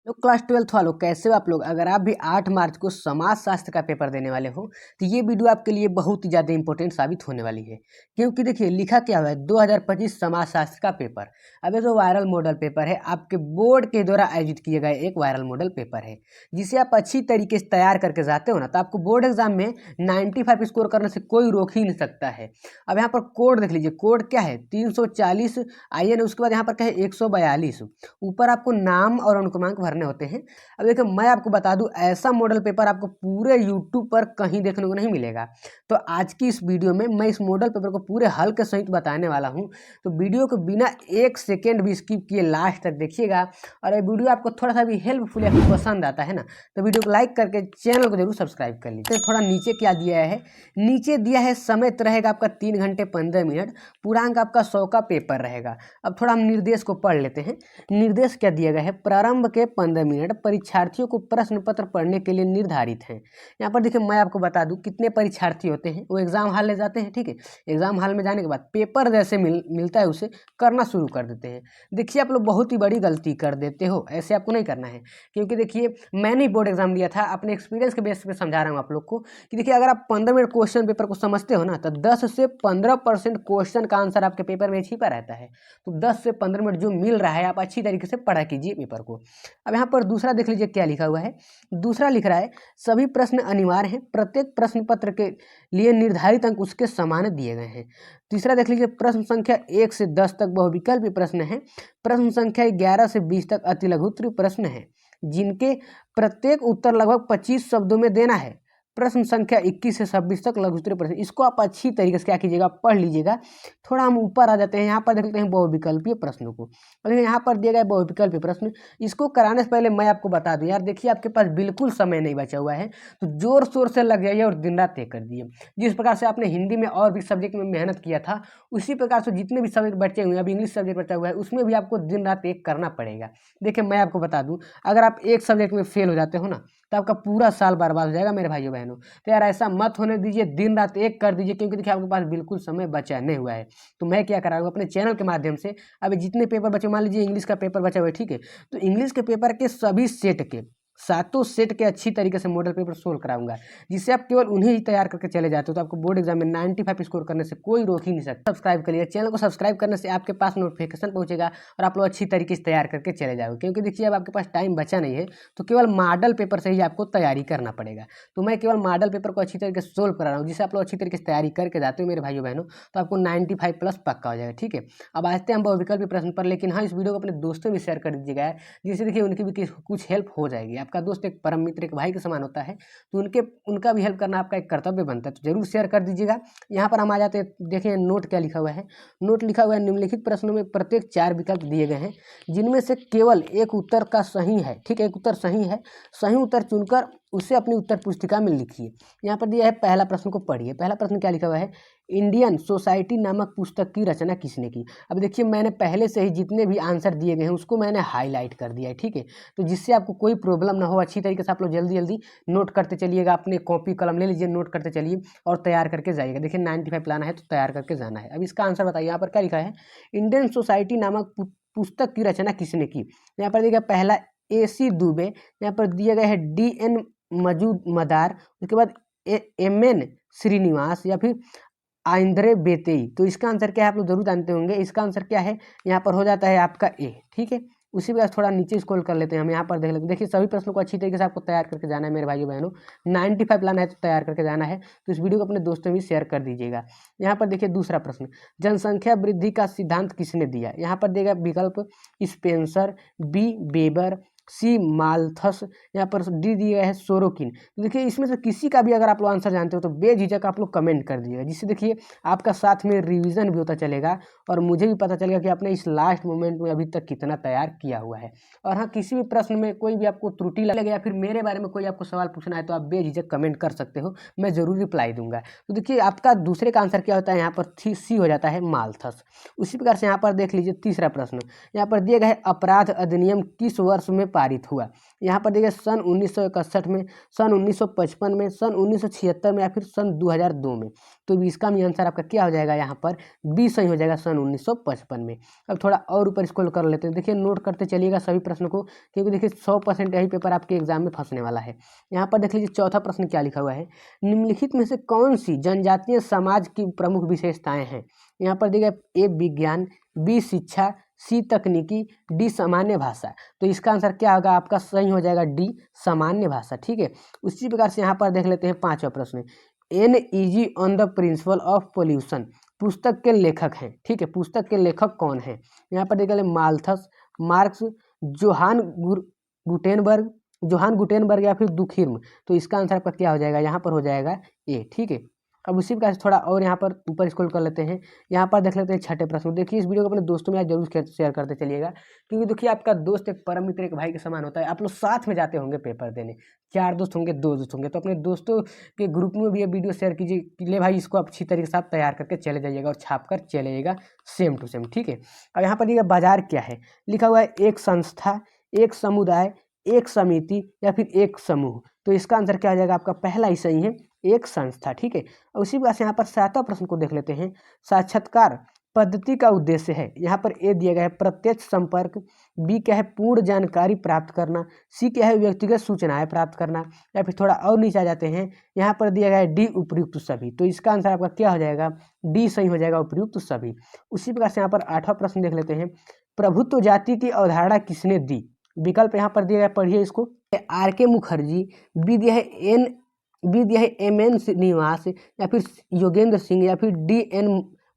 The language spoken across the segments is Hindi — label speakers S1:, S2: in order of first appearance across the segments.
S1: तो क्लास 12th वालों कैसे हो आप लोग। अगर आप भी 8 मार्च को समाज शास्त्र का पेपर देने वाले हो तो ये वीडियो आपके लिए बहुत ही ज़्यादा इंपॉर्टेंट साबित होने वाली है, क्योंकि देखिए लिखा क्या हुआ है 2025 समाज शास्त्र का पेपर। अब ये जो वायरल मॉडल पेपर है आपके बोर्ड के द्वारा आयोजित किए गए एक वायरल मॉडल पेपर है, जिसे आप अच्छी तरीके से तैयार करके जाते हो ना तो आपको बोर्ड एग्जाम में 95 स्कोर करने से कोई रोक ही नहीं सकता है। अब यहाँ पर कोड देख लीजिए, कोड क्या है 340 IN, उसके बाद यहाँ पर क्या है 142, ऊपर आपको नाम और अनुक्रमांक भरने होते हैं। अब देखिए मैं आपको बता दूं ऐसा मॉडल पेपर आपको पूरे यूट्यूब पर कहीं देखने को नहीं मिलेगा। तो आज की इस वीडियो में मैं इस मॉडल पेपर को पूरे हल के सहित बताने वाला हूं, तो वीडियो को बिना 1 सेकेंड भी स्किप किए लास्ट तक देखिएगा। और ये वीडियो आपको थोड़ा सा भी हेल्पफुल या फिर पसंद आता है ना तो वीडियो को लाइक करके चैनल को जरूर सब्सक्राइब कर लीजिए। तो थोड़ा नीचे क्या दिया है, नीचे दिया है समय रहेगा आपका 3 घंटे 15 मिनट, पूर्णांक आपका 100 का पेपर रहेगा। अब थोड़ा हम निर्देश को पढ़ लेते हैं। निर्देश क्या दिया गया है, प्रारंभ के 15 मिनट परीक्षार्थियों को प्रश्न पत्र पढ़ने के लिए निर्धारित है। यहाँ पर देखिए मैं आपको बता दूं कितने परीक्षार्थी होते हैं, वो एग्जाम हॉल ले जाते हैं। ठीक है, एग्जाम हॉल में जाने के बाद पेपर जैसे मिलता है उसे करना शुरू कर देते हैं। देखिए आप लोग बहुत ही बड़ी गलती कर देते हो, ऐसे आपको नहीं करना है। क्योंकि देखिए मैंने बोर्ड एग्जाम दिया था, अपने एक्सपीरियंस के बेस पे समझा रहा हूँ आप लोग को कि देखिए अगर आप 15 मिनट क्वेश्चन पेपर को समझते हो ना तो 10 से 15% क्वेश्चन का आंसर आपके पेपर में छिपा रहता है। तो 10 से 15 मिनट जो मिल रहा है आप अच्छी तरीके से पढ़ा कीजिए पेपर को। अब यहाँ पर दूसरा देख लीजिए क्या लिखा हुआ है। दूसरा लिख रहा है सभी प्रश्न अनिवार्य हैं, प्रत्येक प्रश्न पत्र के लिए निर्धारित अंक उसके समान दिए गए हैं। तीसरा देख लीजिए प्रश्न संख्या 1 से 10 तक बहुविकल्पी प्रश्न है, प्रश्न संख्या 11 से 20 तक अति लघुत्तरीय प्रश्न है जिनके प्रत्येक उत्तर लगभग 25 शब्दों में देना है। प्रश्न संख्या 21 से 26 तक लघुत्तरीय प्रश्न, इसको आप अच्छी तरीके से क्या कीजिएगा पढ़ लीजिएगा। थोड़ा हम ऊपर आ जाते हैं, यहाँ पर देखते हैं बहुविकल्पीय प्रश्नों को। और यहाँ पर दिया गया बहुविकल्पीय प्रश्न, इसको कराने से पहले मैं आपको बता दूं यार, देखिए आपके पास बिल्कुल समय नहीं बचा हुआ है, तो जोर शोर से लग जाइए और दिन रात एक कर दिए। जिस प्रकार से आपने हिंदी में और भी सब्जेक्ट में मेहनत किया था उसी प्रकार से जितने भी सब्जेक्ट बचे हुए हैं, अभी इंग्लिश सब्जेक्ट बचा हुआ है उसमें भी आपको दिन रात एक करना पड़ेगा। देखिए मैं आपको बता दूं अगर आप एक सब्जेक्ट में फेल हो जाते हो ना तो आपका पूरा साल बर्बाद हो जाएगा मेरे भाइयों बहनों। तो यार ऐसा मत होने दीजिए, दिन रात एक कर दीजिए, क्योंकि देखिए आपके पास बिल्कुल समय बचा नहीं हुआ है। तो मैं क्या करा हूँ अपने चैनल के माध्यम से, अभी जितने पेपर बचे, मान लीजिए इंग्लिश का पेपर बचा हुआ है, ठीक है, तो इंग्लिश के पेपर के सभी सेट के सातों सेट के अच्छी तरीके से मॉडल पेपर सोल्व कराऊंगा, जिससे आप केवल उन्हें ही तैयार करके चले जाते हो तो आपको बोर्ड एग्जाम में 95 स्कोर करने से कोई रोक ही नहीं सकता। सब्सक्राइब करिए, चैनल को सब्सक्राइब करने से आपके पास नोटिफिकेशन पहुंचेगा और आप लोग अच्छी तरीके से तैयार करके चले जाओगे। क्योंकि देखिए अब आपके पास टाइम बचा नहीं है तो केवल मॉडल पेपर से ही आपको तैयारी करना पड़ेगा। तो मैं केवल मॉडल पेपर को अच्छी तरीके से सोल्व करा रहा हूँ, जिससे आप लोग अच्छी तरीके से तैयारी करके जाते हो मेरे भाइयों बहनों, तो आपको 95 प्लस पक्का हो जाएगा। ठीक है, अब आते हैं हम बहुविकल्पी प्रश्न पर, लेकिन हाँ इस वीडियो को अपने दोस्तों में शेयर कर दीजिएगा, जिससे देखिए उनकी भी कुछ हेल्प हो जाएगी। आपका दोस्त एक परम मित्र, एक भाई के समान होता है, तो उनका भी हेल्प करना आपका एक कर्तव्य बनता है, तो जरूर शेयर कर दीजिएगा। यहाँ पर हम आ जाते हैं, देखिए नोट क्या लिखा हुआ है। नोट लिखा हुआ है निम्नलिखित प्रश्नों में प्रत्येक 4 विकल्प दिए गए हैं जिनमें से केवल एक उत्तर का सही है। ठीक है, एक उत्तर सही है, सही उत्तर चुनकर उसे अपनी उत्तर पुस्तिका में लिखिए। यहाँ पर दिया है पहला प्रश्न को पढ़िए। पहला प्रश्न क्या लिखा हुआ है, इंडियन सोसाइटी नामक पुस्तक की रचना किसने की। अब देखिए मैंने पहले से ही जितने भी आंसर दिए गए हैं उसको मैंने हाईलाइट कर दिया है। ठीक है, तो जिससे आपको कोई प्रॉब्लम ना हो, अच्छी तरीके से आप लोग जल्दी जल्दी नोट करते चलिएगा। अपने कॉपी कलम ले लीजिए, नोट करते चलिए और तैयार करके जाइएगा। देखिए 95 लाना है तो तैयार करके जाना है। अब इसका आंसर बताइए, यहाँ पर क्या लिखा है, इंडियन सोसाइटी नामक पुस्तक की रचना किसने की। यहाँ पर देखिए पहला AC दुबे, यहाँ पर दिया गया है DN मजूमदार, उसके बाद MN श्रीनिवास या फिर आंद्रे बेतेई। तो इसका आंसर क्या है आप लोग जरूर जानते होंगे, इसका आंसर क्या है, यहाँ पर हो जाता है आपका A। ठीक है, उसी प्रकार थोड़ा नीचे स्क्रॉल कर लेते हैं हम, यहाँ पर देख लेते हैं। देखिए सभी प्रश्नों को अच्छी तरीके से आपको तैयार करके जाना है मेरे भाइयों बहनों, 95 लाना है तो तैयार करके जाना है। तो इस वीडियो को अपने दोस्तों में शेयर कर दीजिएगा। यहाँ पर देखिए दूसरा प्रश्न, जनसंख्या वृद्धि का सिद्धांत किसने दिया। यहाँ पर देगा विकल्प Spencer, B weber, C Malthus, यहाँ पर D दिया गया है सोरोकिन। तो देखिए इसमें से किसी का भी अगर आप लोग आंसर जानते हो तो बेझिझक आप लोग कमेंट कर दीजिएगा, जिससे देखिए आपका साथ में रिवीजन भी होता चलेगा और मुझे भी पता चलेगा कि आपने इस लास्ट मोमेंट में अभी तक कितना तैयार किया हुआ है। और हाँ किसी भी प्रश्न में कोई भी आपको त्रुटि लगे या फिर मेरे बारे में कोई आपको सवाल पूछना है तो आप बेझिझक कमेंट कर सकते हो, मैं जरूर रिप्लाई दूंगा। तो देखिए आपका दूसरे का आंसर क्या होता है, यहाँ पर C हो जाता है माल्थस। उसी प्रकार से यहाँ पर देख लीजिए तीसरा प्रश्न, यहाँ पर दिए गए अपराध अधिनियम किस वर्ष में पारित हुआ? यहाँ पर देखिए सन 1961 में, सन 1955 में, सन 1976 में या फिर सन 2002 में। तो इसका भी आंसर आपका क्या हो जाएगा? यहाँ पर बी सही हो जाएगा, सन 1955 में। अब थोड़ा और ऊपर स्क्रॉल कर लेते हैं। देखिए नोट करते चलिएगा सभी प्रश्न को, क्योंकि देखिए 100% यही पेपर आपके एग्जाम में फंसने वाला है। यहाँ पर देख लीजिए चौथा प्रश्न क्या लिखा हुआ है, निम्नलिखित में से कौन सी जनजातीय समाज की प्रमुख विशेषताएं हैं? यहाँ पर देखिए ए विज्ञान, बी शिक्षा, सी तकनीकी, डी सामान्य भाषा। तो इसका आंसर क्या होगा? आपका सही हो जाएगा डी सामान्य भाषा। ठीक है, उसी प्रकार से यहाँ पर देख लेते हैं पांचवा प्रश्न, an easy on the principle of pollution पुस्तक के लेखक हैं। ठीक है, पुस्तक के लेखक कौन है? यहाँ पर देख लें माल्थस, मार्क्स, जोहान गुटेनबर्ग या फिर दुखिर्म। तो इसका आंसर आपका क्या हो जाएगा? यहाँ पर हो जाएगा ए। ठीक है, अब उसी प्रकार से थोड़ा और यहाँ पर ऊपर स्क्रॉल कर लेते हैं। यहाँ पर देख लेते हैं छठे प्रश्न। देखिए इस वीडियो को अपने दोस्तों में जरूर शेयर करते चलिएगा, क्योंकि देखिए आपका दोस्त एक परम मित्र, एक भाई के समान होता है। आप लोग साथ में जाते होंगे पेपर देने, 4 दोस्त होंगे, 2 दोस्त होंगे, तो अपने दोस्तों के ग्रुप में भी ये वीडियो शेयर कीजिए कि ले भाई इसको अच्छी तरीके से आप तैयार करके चले जाइएगा और छाप कर चले जाइएगा सेम टू सेम। ठीक है, अब यहाँ पर देखिए बाजार क्या है, लिखा हुआ है एक संस्था, एक समुदाय, एक समिति या फिर एक समूह। तो इसका आंसर क्या हो जाएगा? आपका पहला ही सही है, एक संस्था। ठीक है, उसी प्रकार से यहाँ पर 7वां प्रश्न को देख लेते हैं। साक्षात्कार पद्धति का उद्देश्य है, यहाँ पर ए दिया गया है प्रत्यक्ष संपर्क, बी क्या है पूर्ण जानकारी प्राप्त करना, सी क्या है व्यक्तिगत सूचनाएं प्राप्त करना, या फिर थोड़ा और नीचे आ जाते हैं, यहाँ पर दिया गया है डी उपयुक्त सभी। तो इसका आंसर आपका क्या हो जाएगा? डी सही हो जाएगा, उपयुक्त सभी। उसी प्रकार से यहाँ पर 8वां प्रश्न देख लेते हैं, प्रभुत्व जाति की अवधारणा किसने दी? विकल्प यहाँ पर दिया गया, पढ़िए इसको। आर के मुखर्जी, बी दिया है एम एन श्रीनिवास, या फिर योगेंद्र सिंह, या फिर डी एन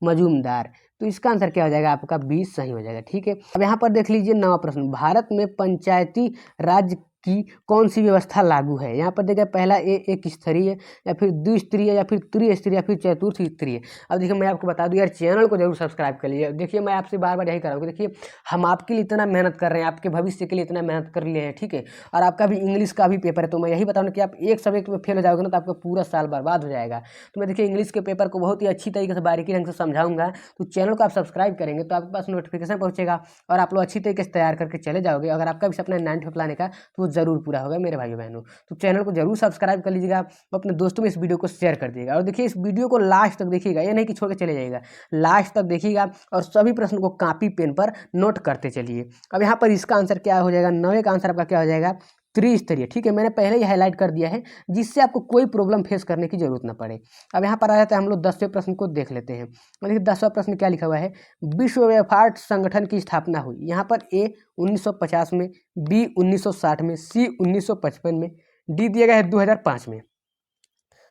S1: मजूमदार। तो इसका आंसर क्या हो जाएगा? आपका बी सही हो जाएगा। ठीक है, अब यहाँ पर देख लीजिए 9वां प्रश्न, भारत में पंचायती राज की कौन सी व्यवस्था लागू है? यहाँ पर देखिए पहला ए एक स्तरीय, या फिर द्विस्तरीय, या फिर त्रिस्तरीय, या फिर चतुर्थ स्तरीय। अब देखिए मैं आपको बता दूं यार, चैनल को जरूर सब्सक्राइब कर लीजिए। देखिए मैं आपसे बार बार यही कर रहा हूँ कि देखिए हम आपके लिए इतना मेहनत कर रहे हैं, आपके भविष्य के लिए इतना मेहनत कर लिए हैं। ठीक है, और आपका भी इंग्लिश का भी पेपर है, तो मैं यही बताऊँ कि आप एक सब्जेक्ट में फेल हो जाओगे ना तो आपका पूरा साल बर्बाद हो जाएगा। तो मैं देखिए इंग्लिश के पेपर को बहुत ही अच्छी तरीके से बारीकी ढंग से समझाऊंगा। तो चैनल को आप सब्सक्राइब करेंगे तो आपके पास नोटिफिकेशन पहुंचेगा और आप लोग अच्छी तरीके से तैयार करके चले जाओगे। अगर आपका भी सपना है 9 लाने का तो वो जरूर पूरा होगा मेरे भाइयों बहनों। तो चैनल को जरूर सब्सक्राइब कर लीजिएगा, अपने दोस्तों में इस वीडियो को शेयर कर दीजिएगा। और देखिए इस वीडियो को लास्ट तक देखिएगा, ये नहीं कि छोड़ के चले जाइएगा, लास्ट तक देखिएगा और सभी प्रश्न को कॉपी पेन पर नोट करते चलिए। अब यहाँ पर इसका आंसर क्या हो जाएगा? 9वें का आंसर आपका क्या हो जाएगा? त्रिस्तरीय। ठीक है, मैंने पहले ही हाईलाइट कर दिया है जिससे आपको कोई प्रॉब्लम फेस करने की जरूरत ना पड़े। अब यहाँ पर आ जाता है, हम लोग 10वें प्रश्न को देख लेते हैं। देखिए 10वां प्रश्न क्या लिखा हुआ है, विश्व व्यापार संगठन की स्थापना हुई। यहाँ पर ए 1950 में, बी 1960 में, सी 1955 में, डी दिया गया है 2005 में।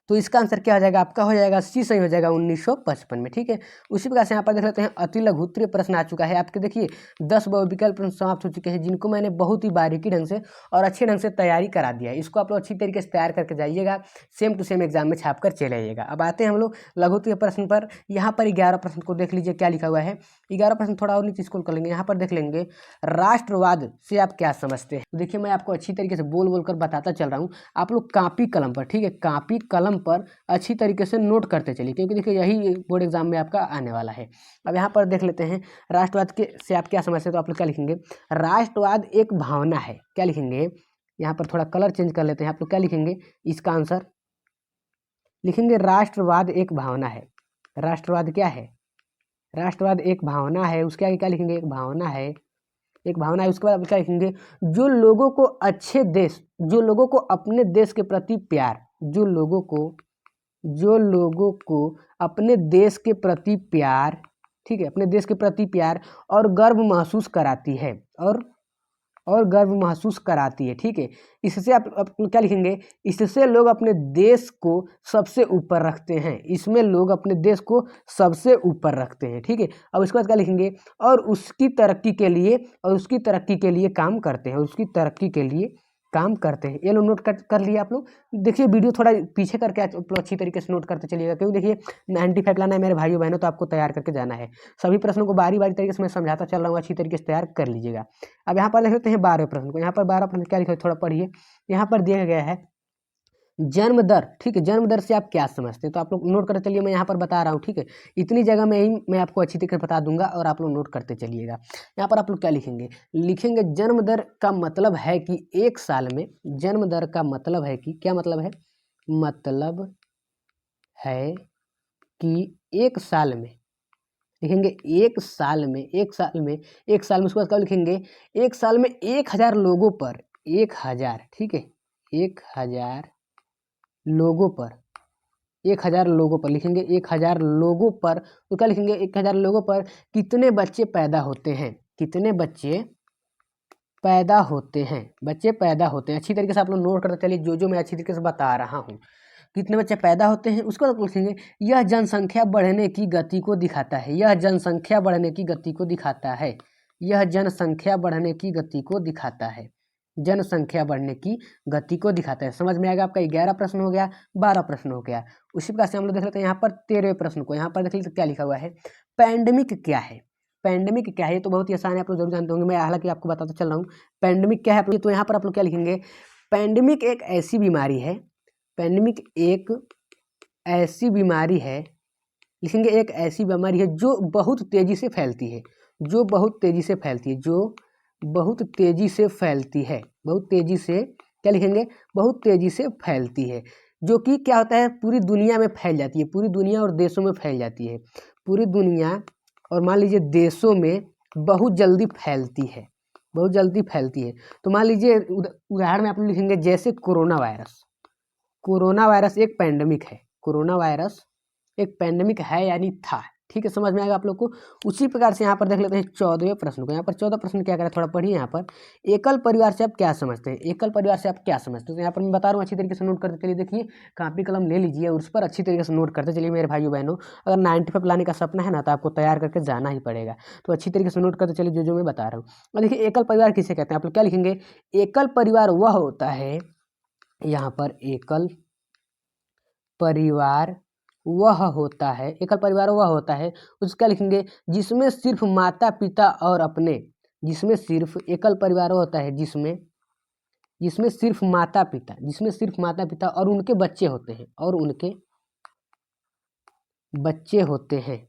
S1: तो इसका आंसर क्या हो जाएगा? आपका हो जाएगा सी सही हो जाएगा, 1955 में। ठीक है, उसी प्रकार से यहाँ पर देख लेते हैं अति लघु उत्तरीय प्रश्न आ चुका है आपके। देखिए 10 विकल्प प्रश्न समाप्त हो चुके हैं, जिनको मैंने बहुत ही बारीकी ढंग से और अच्छे ढंग से तैयारी करा दिया है। इसको आप लोग अच्छी तरीके से तैयार करके जाइएगा, सेम टू सेम एग्जाम में छाप कर चले आइएगा। अब आते हैं हम लोग लघु उत्तरीय प्रश्न पर। यहाँ पर 11 प्रश्न को देख लीजिए क्या लिखा हुआ है। 11 प्रश्न थोड़ा और नीचे स्क्रॉल कर लेंगे, यहाँ पर देख लेंगे राष्ट्रवाद से आप क्या समझते हैं। देखिए मैं आपको अच्छी तरीके से बोल बोल कर बताता चल रहा हूँ, आप लोग कॉपी कलम पर, ठीक है, कॉपी कलम पर अच्छी तरीके से नोट करते चलिए, क्योंकि देखिए यही बोर्ड एग्जाम में आपका आने वाला है। अब यहाँ पर देख लेते हैं राष्ट्रवाद के से आप क्या समझते हैं। तो आप लोग क्या लिखेंगे? राष्ट्रवाद एक भावना है। क्या लिखेंगे? यहाँ पर थोड़ा कलर चेंज कर लेते हैं। आप लोग क्या लिखेंगे? इसका आंसर लिखेंगे राष्ट्रवाद एक भावना है। राष्ट्रवाद क्या है? राष्ट्रवाद एक भावना है। उसके आगे क्या लिखेंगे? एक भावना है, एक भावना है। उसके बाद आप क्या लिखेंगे? जो लोगों को अच्छे देश, जो लोगों को अपने देश के प्रति प्यार, जो लोगों को अपने देश के प्रति प्यार, ठीक है, अपने देश के प्रति प्यार और गर्व महसूस कराती है, और गर्व महसूस कराती है। ठीक है, इससे आप क्या लिखेंगे? इससे लोग अपने देश को सबसे ऊपर रखते हैं। इसमें लोग अपने देश को सबसे ऊपर रखते हैं। ठीक है, अब इसके बाद क्या लिखेंगे? और उसकी तरक्की के लिए काम करते हैं, उसकी तरक्की के लिए काम करते हैं। ये लोग नोट कर लिए आप लोग। देखिए वीडियो थोड़ा पीछे करके आप लोग अच्छी तरीके से नोट करते चलिएगा, क्योंकि देखिए 95 लाना है मेरे भाइयों बहनों, तो आपको तैयार करके जाना है। सभी प्रश्नों को बारी बारी तरीके से मैं समझाता चल रहा हूँ, अच्छी तरीके से तैयार कर लीजिएगा। अब यहाँ पर लिख लेते हैं 12वें प्रश्न को। यहाँ पर 12 प्रश्न क्या लिखा है थोड़ा पढ़िए। यहाँ पर दिया गया है जन्म दर, ठीक है, जन्म दर से आप क्या समझते हैं, तो आप लोग नोट करते चलिए, मैं यहाँ पर बता रहा हूँ, ठीक है। इतनी जगह में ही मैं आपको अच्छी तरीके से बता दूंगा और आप लोग नोट करते चलिएगा। यहाँ पर आप लोग क्या लिखेंगे, लिखेंगे जन्म दर का मतलब है कि एक साल में, जन्म दर का मतलब है कि, क्या मतलब है, मतलब है कि एक साल में, लिखेंगे एक साल में, एक साल में, एक साल में, उसके बाद क्या लिखेंगे, एक साल में 1000 लोगों पर, 1000, ठीक है, 1000 लोगों पर, 1000 लोगों पर लिखेंगे, 1000 लोगों पर, तो क्या लिखेंगे, 1000 लोगों पर कितने बच्चे पैदा होते हैं, कितने बच्चे पैदा होते हैं, बच्चे पैदा होते हैं। अच्छी तरीके से आप लोग नोट करते चलिए, जो मैं अच्छी तरीके से बता रहा हूँ, कितने बच्चे पैदा होते हैं। उसको आप लिखेंगे यह जनसंख्या बढ़ने की गति को दिखाता है, यह जनसंख्या बढ़ने की गति को दिखाता है, यह जनसंख्या बढ़ने की गति को दिखाता है, जनसंख्या बढ़ने की गति को दिखाता है। समझ में आएगा आपका। 11 प्रश्न हो गया, 12 प्रश्न हो गया। उसी प्रकार से हम लोग देख लेते हैं यहाँ पर 13वें प्रश्न को। यहाँ पर देख लेते क्या लिखा हुआ है, पैंडेमिक क्या है, पैंडेमिक क्या है, ये तो बहुत ही आसान है, आप लोग जरूर जानते होंगे, मैं हालांकि आपको बताता चल रहा हूँ। पैंडेमिक क्या है, तो यहाँ पर आप लोग क्या लिखेंगे, पैंडेमिक एक ऐसी बीमारी है, पैंडेमिक एक ऐसी बीमारी है, लिखेंगे एक ऐसी बीमारी है जो बहुत तेजी से फैलती है, जो बहुत तेजी से फैलती है, जो बहुत तेजी से फैलती है, बहुत तेजी से, क्या लिखेंगे, बहुत तेजी से फैलती है, जो कि क्या होता है, पूरी दुनिया में फैल जाती है, पूरी दुनिया और देशों में फैल जाती है, पूरी दुनिया और मान लीजिए देशों में बहुत जल्दी फैलती है, बहुत जल्दी फैलती है। तो मान लीजिए उदाहरण में आप लोग लिखेंगे जैसे कोरोना वायरस, कोरोना वायरस एक पैंडेमिक है, कोरोना वायरस एक पैंडेमिक है यानी था, ठीक है, समझ में आएगा आप लोग को। उसी प्रकार से यहाँ पर देख लेते हैं 14वें प्रश्न को। यहाँ पर 14 प्रश्न क्या करें, थोड़ा पढ़िए। यहाँ पर एकल परिवार से आप क्या समझते हैं, एकल परिवार से आप क्या समझते हैं, तो यहाँ पर मैं बता रहा हूँ, अच्छी तरीके से नोट करते चलिए। देखिए कापी कलम ले लीजिए और उस पर अच्छी तरीके से नोट करते चलिए मेरे भाइयों बहनों। अगर 95 लाने का सपना है ना, तो आपको तैयार करके जाना ही पड़ेगा, तो अच्छी तरीके से नोट करते चलिए जो मैं बता रहा हूँ। और देखिए एकल परिवार किसे कहते हैं, आप लोग क्या लिखेंगे, एकल परिवार वह होता है, यहाँ पर एकल परिवार वह होता है, एकल परिवार वह होता है, उसका लिखेंगे जिसमें सिर्फ माता पिता और अपने, जिसमें सिर्फ, एकल परिवार होता है जिसमें, जिसमें सिर्फ माता पिता, जिसमें सिर्फ माता पिता और उनके बच्चे होते हैं, और उनके बच्चे होते हैं।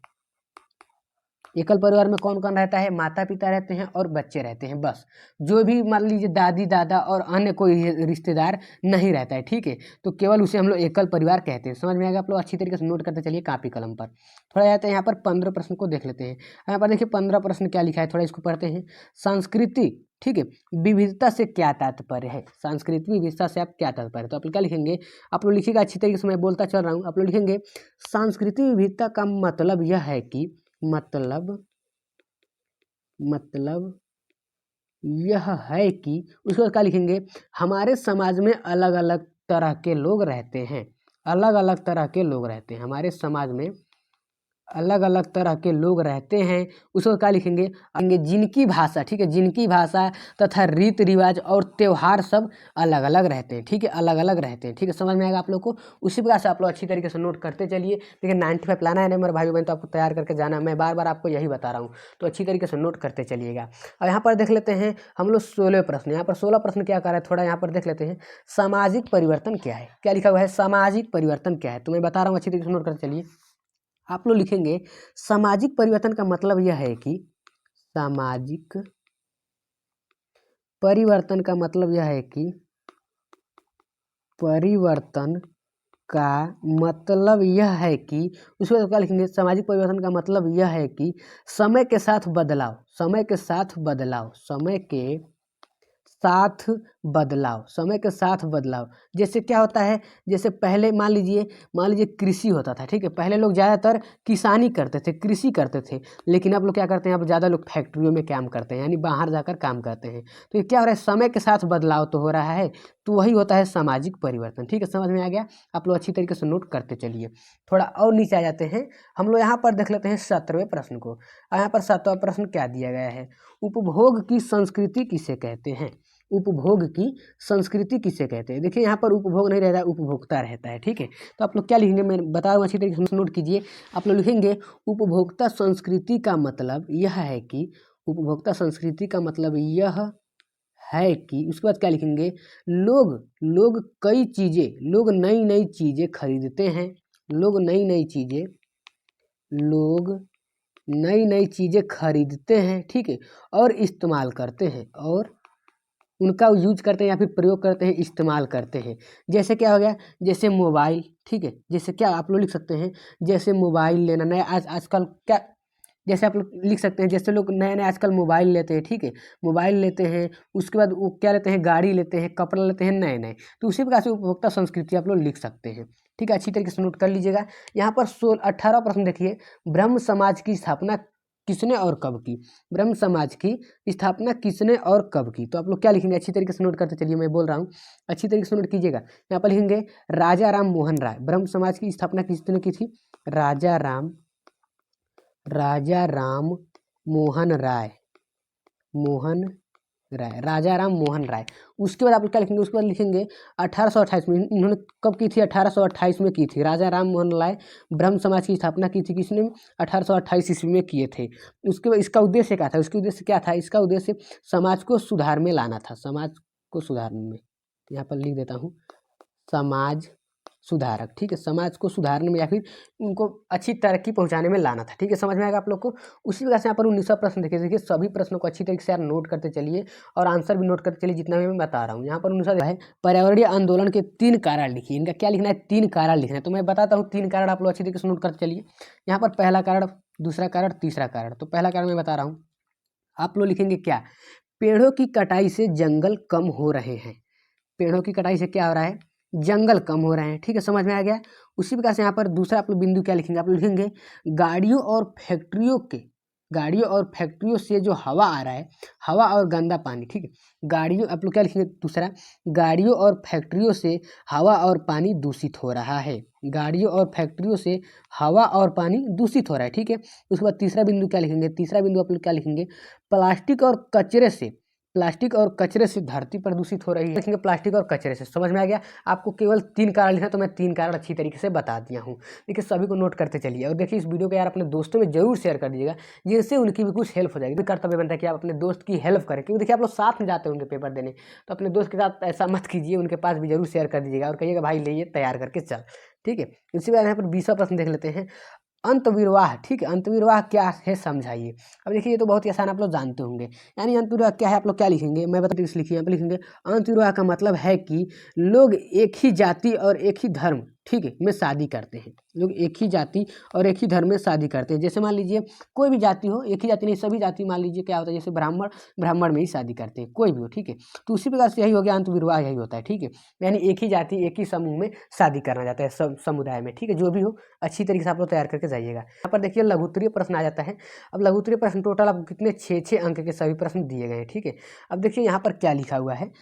S1: एकल परिवार में कौन कौन रहता है, माता पिता रहते हैं और बच्चे रहते हैं, बस। जो भी मान लीजिए दादी दादा और अन्य कोई रिश्तेदार नहीं रहता है, ठीक है, तो केवल उसे हम लोग एकल परिवार कहते हैं। समझ में आएगा आप लोग, अच्छी तरीके से नोट करते चलिए कापी कलम पर। थोड़ा जाते हैं यहाँ पर 15 प्रश्न को देख लेते हैं। यहाँ पर देखिए 15 प्रश्न क्या लिखा है, थोड़ा इसको पढ़ते हैं। संस्कृति, ठीक है, विविधता से क्या तात्पर्य है, सांस्कृतिक विविधता से आप क्या तात्पर्य, तो आप लोग क्या लिखेंगे, आप लोग लिखिएगा अच्छी तरीके से, मैं बोलता चल रहा हूँ। आप लोग लिखेंगे सांस्कृतिक विविधता का मतलब यह है कि, मतलब यह है कि, उसके बाद क्या लिखेंगे, हमारे समाज में अलग अलग तरह के लोग रहते हैं, अलग अलग तरह के लोग रहते हैं, हमारे समाज में अलग अलग तरह के लोग रहते हैं। उसको क्या लिखेंगे, जिनकी भाषा, ठीक है, जिनकी भाषा तथा रीति रिवाज और त्यौहार सब अलग अलग रहते हैं, ठीक है, अलग अलग रहते हैं, ठीक है, समझ में आएगा आप लोग को। उसी प्रकार से आप लोग अच्छी तरीके से नोट करते चलिए। देखिए 95 लाना है ना मेरे भाई बहन, तो आपको तैयार करके जाना, मैं बार बार आपको यही बता रहा हूँ, तो अच्छी तरीके से नोट करते चलिएगा। और यहाँ पर देख लेते हैं हम लोग 16 प्रश्न। यहाँ पर 16 प्रश्न क्या कर रहा है, थोड़ा यहाँ पर देख लेते हैं। सामाजिक परिवर्तन क्या है, क्या लिखा हुआ है, सामाजिक परिवर्तन क्या है, तो मैं बता रहा हूँ, अच्छी तरीके से नोट करते चलिए। आप लोग लिखेंगे सामाजिक परिवर्तन का मतलब यह है कि, सामाजिक परिवर्तन का मतलब यह है कि, परिवर्तन का मतलब यह है कि, उसमें क्या लिखेंगे, सामाजिक परिवर्तन का मतलब यह है कि समय के साथ बदलाव, समय के साथ बदलाव, समय के साथ बदलाव, समय के साथ बदलाव। जैसे क्या होता है, जैसे पहले मान लीजिए कृषि होता था, ठीक है, पहले लोग ज़्यादातर किसानी करते थे, कृषि करते थे, लेकिन अब लोग क्या करते हैं, अब ज़्यादा लोग फैक्ट्रियों में काम करते हैं, यानी बाहर जाकर काम करते हैं। तो ये क्या हो रहा है, समय के साथ बदलाव तो हो रहा है, तो वही होता है सामाजिक परिवर्तन, ठीक है, समझ में आ गया। आप लोग अच्छी तरीके से नोट करते चलिए। थोड़ा और नीचे आ जाते हैं हम लोग, यहाँ पर देख लेते हैं 17वें प्रश्न को। यहाँ पर 7वां प्रश्न क्या दिया गया है, उपभोग की संस्कृति किसे कहते हैं, उपभोग की संस्कृति किसे कहते हैं। देखिए यहाँ पर उपभोग नहीं रहता है, उपभोक्ता रहता है, ठीक है, तो आप लोग क्या लिखेंगे, मैं बता रहा हूँ, अच्छी तरीके से नोट कीजिए। आप लोग लिखेंगे उपभोक्ता संस्कृति का मतलब यह है कि, उपभोक्ता संस्कृति का मतलब यह है कि, उसके बाद क्या लिखेंगे, लोग लोग कई चीज़ें, लोग नई नई चीज़ें खरीदते हैं, लोग नई नई चीज़ें, लोग नई नई चीज़ें खरीदते हैं, ठीक है, और इस्तेमाल करते हैं, और उनका यूज करते हैं या फिर प्रयोग करते हैं, इस्तेमाल करते हैं। जैसे क्या हो गया, जैसे मोबाइल, ठीक है, जैसे क्या आप लोग लिख सकते हैं, जैसे मोबाइल लेना नया आजकल क्या, जैसे आप लोग लिख सकते हैं, जैसे लोग नए नए आजकल मोबाइल लेते हैं, ठीक है, मोबाइल लेते हैं, उसके बाद वो क्या लेते हैं, गाड़ी लेते हैं, कपड़ा लेते हैं नए नए। तो उसी प्रकार से उपभोक्ता संस्कृति आप लोग लिख सकते हैं, ठीक है, अच्छी तरीके से नोट कर लीजिएगा। यहाँ पर 18 प्रश्न देखिए, ब्रह्म समाज की स्थापना किसने और कब की, ब्रह्म समाज की स्थापना किसने और कब की। तो आप लोग क्या लिखेंगे, अच्छी तरीके से नोट करते चलिए, मैं बोल रहा हूँ, अच्छी तरीके से नोट कीजिएगा। यहाँ पर लिखेंगे राजा राम मोहन राय, ब्रह्म समाज की स्थापना किसने की थी, राजा राम मोहन राय, राजा राम मोहन राय। उसके बाद आप क्या लिखेंगे, उसके बाद लिखेंगे 1828 में, इन्होंने कब की थी, 1828 में की थी, राजा राम मोहन राय ब्रह्म समाज की स्थापना की थी, किसने, 1828 ईस्वी में किए थे। उसके बाद इसका उद्देश्य क्या था, उसका उद्देश्य क्या था, इसका उद्देश्य समाज को सुधार में लाना था, समाज को सुधारने में, यहाँ पर लिख देता हूँ, समाज सुधारक, ठीक है, समाज को सुधारने में या फिर उनको अच्छी तरक्की पहुंचाने में लाना था, ठीक है, समझ में आएगा आप लोग को। उसी प्रकार से यहाँ पर 19वां प्रश्न देखिए, सभी प्रश्नों को अच्छी तरीके से यार नोट करते चलिए और आंसर भी नोट करते चलिए जितना भी मैं बता रहा हूँ। यहाँ पर 19वां है, पर्यावरणीय आंदोलन के 3 कारण लिखिए, इनका क्या लिखना है, 3 कारण लिखना है। तो मैं बताता हूँ 3 कारण, आप लोग अच्छी तरीके से नोट करते चलिए। यहाँ पर पहला कारण, दूसरा कारण, तीसरा कारण। तो पहला कारण मैं बता रहा हूँ, आप लोग लिखेंगे क्या, पेड़ों की कटाई से जंगल कम हो रहे हैं, पेड़ों की कटाई से क्या हो रहा है, जंगल कम हो रहे हैं, ठीक है, समझ में आ गया। उसी प्रकार से यहाँ पर दूसरा आप लोग बिंदु क्या लिखेंगे, आप लोग लिखेंगे गाड़ियों और फैक्ट्रियों से जो हवा आ रहा है, हवा और गंदा पानी, ठीक है, गाड़ियों, आप लोग क्या लिखेंगे, दूसरा, गाड़ियों और फैक्ट्रियों से हवा और पानी दूषित हो रहा है, गाड़ियों और फैक्ट्रियों से हवा और पानी दूषित हो रहा है, ठीक है। उसके बाद तीसरा बिंदु क्या लिखेंगे, तीसरा बिंदु आप लोग क्या लिखेंगे, प्लास्टिक और कचरे से धरती प्रदूषित हो रही है, देखेंगे प्लास्टिक और कचरे से, समझ में आ गया। आपको केवल 3 कारण लिखना, तो मैं 3 कारण अच्छी तरीके से बता दिया हूँ। देखिए सभी को नोट करते चलिए और देखिए इस वीडियो को यार अपने दोस्तों में जरूर शेयर कर दीजिएगा, जिससे उनकी भी कुछ हेल्प हो जाएगी। कर्तव्य बनता है कि आप अपने दोस्त की हेल्प करें, क्योंकि देखिए आप लोग साथ में जाते होंगे पेपर देने, तो अपने दोस्त के साथ ऐसा मत कीजिए, उनके पास भी जरूर शेयर कर दीजिएगा और कहिएगा भाई ले ये तैयार करके चल, ठीक है। इसी बार यहाँ पर 20वां प्रश्न देख लेते हैं, अंतर्विवाह, ठीक है, अंतर्विवाह क्या है समझाइए। अब देखिए ये तो बहुत ही आसान, आप लोग जानते होंगे, यानी अंतर्विवाह क्या है, आप लोग क्या लिखेंगे, मैं बता दूँ, लिखिए, यहाँ पे लिखेंगे अंतर्विवाह का मतलब है कि लोग एक ही जाति और एक ही धर्म, ठीक है, में शादी करते हैं, लोग एक ही जाति और एक ही धर्म में शादी करते हैं। जैसे मान लीजिए कोई भी जाति हो, एक ही जाति नहीं, सभी जाति, मान लीजिए क्या होता है, जैसे ब्राह्मण में ही शादी करते हैं, कोई भी हो, ठीक है। तो उसी प्रकार से यही हो गया, अंतर्विवाह यही होता है, ठीक है, यानी एक ही जाति एक ही समूह में शादी करना जाता है, समुदाय में, ठीक है, जो भी हो अच्छी तरीके से आप लोग तैयार करके जाइएगा। यहाँ पर देखिए लघुत्तरीय प्रश्न आ जाता है। अब लघुत्तरीय प्रश्न टोटल आपको कितने, 6 अंक के सभी प्रश्न दिए गए हैं, ठीक है। अब देखिए यहाँ पर क्या लिखा हुआ है,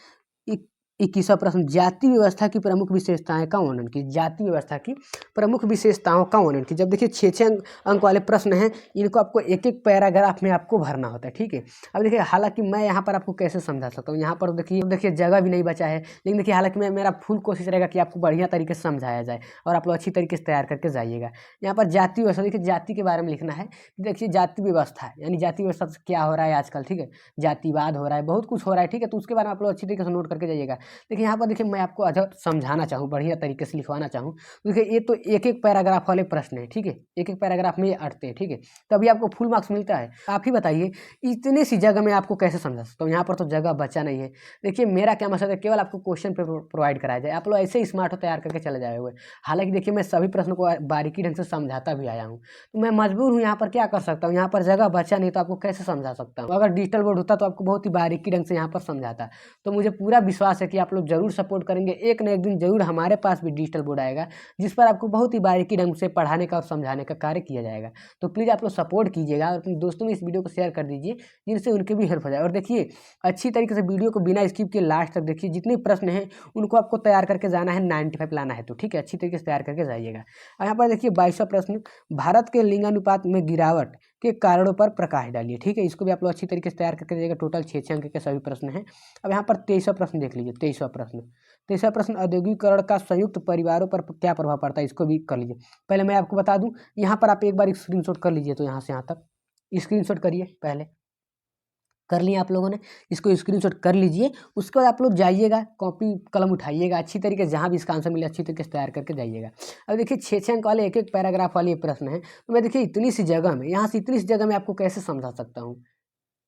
S1: 21वां प्रश्न, जाति व्यवस्था की प्रमुख विशेषताएं का वर्णन की, जाति व्यवस्था की प्रमुख विशेषताओं का वर्णन की। जब देखिए 6 अंक वाले प्रश्न हैं, इनको आपको एक एक पैराग्राफ में आपको भरना होता है, ठीक है। अब देखिए हालांकि मैं यहाँ पर आपको कैसे समझा सकता हूँ, यहाँ पर देखिए जगह भी नहीं बचा है, लेकिन देखिए हालांकि मेरा फुल कोशिश रहेगा कि आपको बढ़िया तरीके से समझाया जाए और आप लोग अच्छी तरीके से तैयार करके जाइएगा। यहाँ पर जाति व्यवस्था, देखिए जाति के बारे में लिखना है, देखिए जाति व्यवस्था यानी जाति व्यवस्था से क्या हो रहा है आजकल, ठीक है, जातिवाद हो रहा है, बहुत कुछ हो रहा है, ठीक है, तो उसके बारे में आप लोग अच्छी तरीके से नोट करके जाइएगा। देखिए यहाँ पर देखिए मैं आपको अच्छा समझाना चाहूँ, बढ़िया तरीके से लिखवाना चाहूँ, देखिए ये तो एक एक पैराग्राफ वाले प्रश्न है, ठीक है, एक एक पैराग्राफ में ये अटते हैं, ठीक है, तभी आपको फुल मार्क्स मिलता है। आप ही बताइए इतनी सी जगह में आपको कैसे समझा सकता हूँ, यहाँ पर तो जगह बचा नहीं है। देखिए मेरा क्या मकसद है, केवल आपको क्वेश्चन प्रोवाइड कराया जाए, आप लोग ऐसे ही स्मार्ट हो तैयार करके चले जाए हुए। हालांकि देखिए मैं सभी प्रश्नों को बारीकी ढंग से समझाता भी आया हूँ, तो मैं मजबूर हूँ, यहाँ पर क्या कर सकता हूँ, यहाँ पर जगह बचा नहीं तो आपको कैसे समझा सकता हूँ। अगर डिजिटल बोर्ड होता तो आपको बहुत ही बारीकी ढंग से यहाँ पर समझाता। तो मुझे पूरा विश्वास है कि आप लोग जरूर सपोर्ट करेंगे, एक न एक दिन जरूर हमारे पास भी डिजिटल बोर्ड आएगा जिस पर आपको बहुत ही बारीकी ढंग से पढ़ाने का और समझाने का कार्य किया जाएगा। तो प्लीज़ आप लोग सपोर्ट कीजिएगा और अपने दोस्तों में इस वीडियो को शेयर कर दीजिए, जिनसे उनके भी हेल्प हो जाए। और देखिए अच्छी तरीके से वीडियो को बिना स्किप के लास्ट तक देखिए, जितने प्रश्न हैं उनको आपको तैयार करके जाना है, 95 लाना है, तो ठीक है, अच्छी तरीके से तैयार करके जाइएगा। और यहाँ पर देखिए 22वां प्रश्न, भारत के लिंगानुपात में गिरावट के कारणों पर प्रकाश डालिए, ठीक है, इसको भी आप लोग अच्छी तरीके से तैयार करके जाइएगा। टोटल 6 अंक के सभी प्रश्न हैं। अब यहाँ पर 23वां प्रश्न देख लीजिए, 23वां प्रश्न, औद्योगिकरण का संयुक्त परिवारों पर क्या प्रभाव पड़ता है, इसको भी कर लीजिए। पहले मैं आपको बता दूं, यहाँ पर आप एक बार स्क्रीनशॉट कर लीजिए, तो यहाँ से यहाँ तक स्क्रीनशॉट करिए पहले। कर लिया आप लोगों ने, इसको स्क्रीनशॉट कर लीजिए। उसके बाद आप लोग जाइएगा, कॉपी कलम उठाइएगा, अच्छी तरीके से जहाँ भी इसका आंसर मिले अच्छी तरीके से तैयार करके जाइएगा। अब देखिए 6 अंक वाले एक एक पैराग्राफ वाले ये प्रश्न है, तो मैं देखिए इतनी सी जगह में, यहाँ से इतनी सी जगह में आपको कैसे समझा सकता हूँ।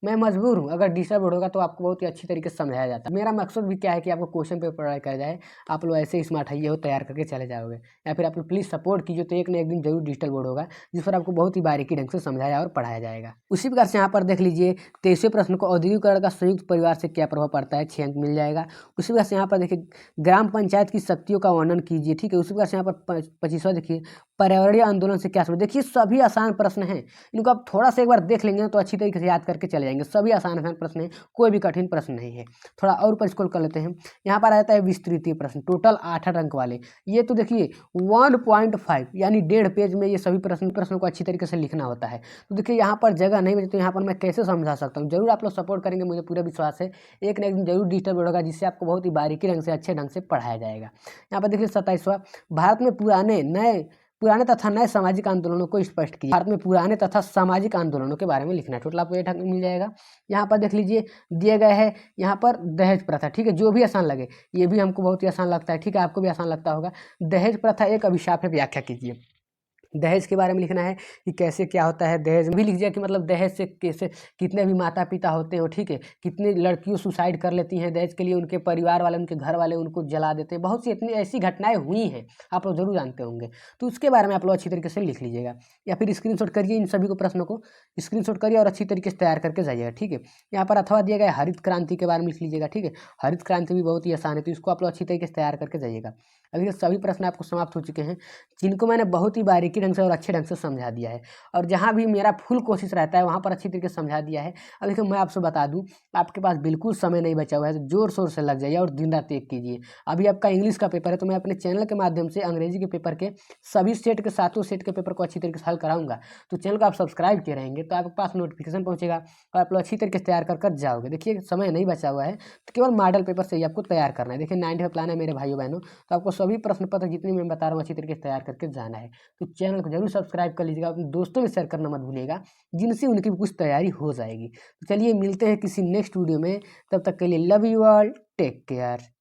S1: मैं मजबूर हूँ, अगर डिजिटल बोर्ड होगा तो आपको बहुत ही अच्छी तरीके से समझाया जाता है। मेरा मकसद भी क्या है कि आपको क्वेश्चन पेपर प्रोवाइड करा जाए, आप लोग ऐसे ही स्मार्ट है हो तैयार करके चले जाओगे, या फिर आप लोग प्लीज़ सपोर्ट कीजिए, तो एक न एक दिन जरूर डिजिटल बोर्ड होगा जिस पर आपको बहुत ही बारीकी ढंग से समझाया और पढ़ाया जाएगा। उसी प्रकार से यहाँ पर देख लीजिए 23वें प्रश्न को, औद्योगिकरण का संयुक्त परिवार से क्या प्रभाव पड़ता है, 6 अंक मिल जाएगा। उसी प्रकार से यहाँ पर देखिए ग्राम पंचायत की शक्तियों का वर्णन कीजिए, ठीक है। उसी प्रकार से यहाँ पर 25वां देखिए पर्यावरणीय आंदोलन से क्या समझ। देखिए सभी आसान प्रश्न हैं, इनको आप थोड़ा सा एक बार देख लेंगे तो अच्छी तरीके से याद करके चले जाएंगे। सभी आसान प्रश्न है, कोई भी कठिन प्रश्न नहीं है। थोड़ा और ऊपर स्क्रॉल कर लेते हैं, यहाँ पर आता है विस्तृतीय प्रश्न, टोटल 8 अंक वाले। ये तो देखिए 1.5 यानी 1.5 पेज में ये सभी प्रश्नों को अच्छी तरीके से लिखना होता है। तो देखिए यहाँ पर जगह नहीं बची, तो यहाँ पर मैं कैसे समझा सकता हूँ। जरूर आप लोग सपोर्ट करेंगे, मुझे पूरा विश्वास है एक न एक दिन जरूर डिजिटल बोर्ड होगा जिससे आपको बहुत ही बारीकी ढंग से अच्छे ढंग से पढ़ाया जाएगा। यहाँ पर देखिए 27वां, भारत में पुराने तथा नए सामाजिक आंदोलनों को स्पष्ट किया। भारत में पुराने तथा सामाजिक आंदोलनों के बारे में लिखना है। टोटल आपको 8 अंक मिल जाएगा। यहाँ पर देख लीजिए दिए गए हैं यहाँ पर दहेज प्रथा, ठीक है। जो भी आसान लगे, ये भी हमको बहुत ही आसान लगता है, ठीक है, आपको भी आसान लगता होगा। दहेज प्रथा एक अभिशाप है, व्याख्या कीजिए। दहेज के बारे में लिखना है कि कैसे क्या होता है। दहेज भी लिख दिया कि मतलब दहेज से कैसे कितने भी माता पिता होते हो, ठीक है, कितनी लड़कियों सुसाइड कर लेती हैं दहेज के लिए, उनके परिवार वाले, उनके घर वाले उनको जला देते हैं। बहुत सी इतनी ऐसी घटनाएं हुई हैं, आप लोग जरूर जानते होंगे। तो उसके बारे में आप लोग अच्छी तरीके से लिख लीजिएगा, या फिर स्क्रीनशॉट करिए, इन सभी को प्रश्नों को स्क्रीनशॉट करिए और अच्छी तरीके से तैयार करके जाइएगा, ठीक है। यहाँ पर अथवा दिया गया हरित क्रांति के बारे में लिख लीजिएगा, ठीक है। हरित क्रांति भी बहुत ही आसान है, तो इसको आप लोग अच्छी तरीके से तैयार करके जाइएगा। अभी ये सभी प्रश्न आपको समाप्त हो चुके हैं, जिनको मैंने बहुत ही बारीकी ढंग से और अच्छे ढंग से समझा दिया है, और जहाँ भी मेरा फुल कोशिश रहता है वहाँ पर अच्छी तरीके से समझा दिया है। अब देखिए मैं आपसे बता दूँ, आपके पास बिल्कुल समय नहीं बचा हुआ है, तो जोर शोर से लग जाइए और दिन रात एक कीजिए। अभी आपका इंग्लिश का पेपर है, तो मैं अपने चैनल के माध्यम से अंग्रेजी के पेपर के सभी सेट के 7 सेट के पेपर को अच्छी तरीके से हल कराऊंगा। तो चैनल को आप सब्सक्राइब किए रहेंगे तो आपके पास नोटिफिकेशन पहुंचेगा और आप लोग अच्छी तरीके से तैयार कर जाओगे। देखिए समय नहीं बचा हुआ है, तो केवल मॉडल पेपर से ही आपको तैयार करना है। देखिए 95 प्लान है मेरे भाइयों बहनों, तो आपको सभी प्रश्न पत्र जितनी मैं बता रहा हूँ अच्छी तरीके से तैयार करके जाना है। तो चैनल को जरूर सब्सक्राइब कर लीजिएगा, अपने दोस्तों में शेयर करना मत भूलिएगा, जिनसे उनकी भी कुछ तैयारी हो जाएगी। तो चलिए मिलते हैं किसी नेक्स्ट वीडियो में, तब तक के लिए love you all, take care.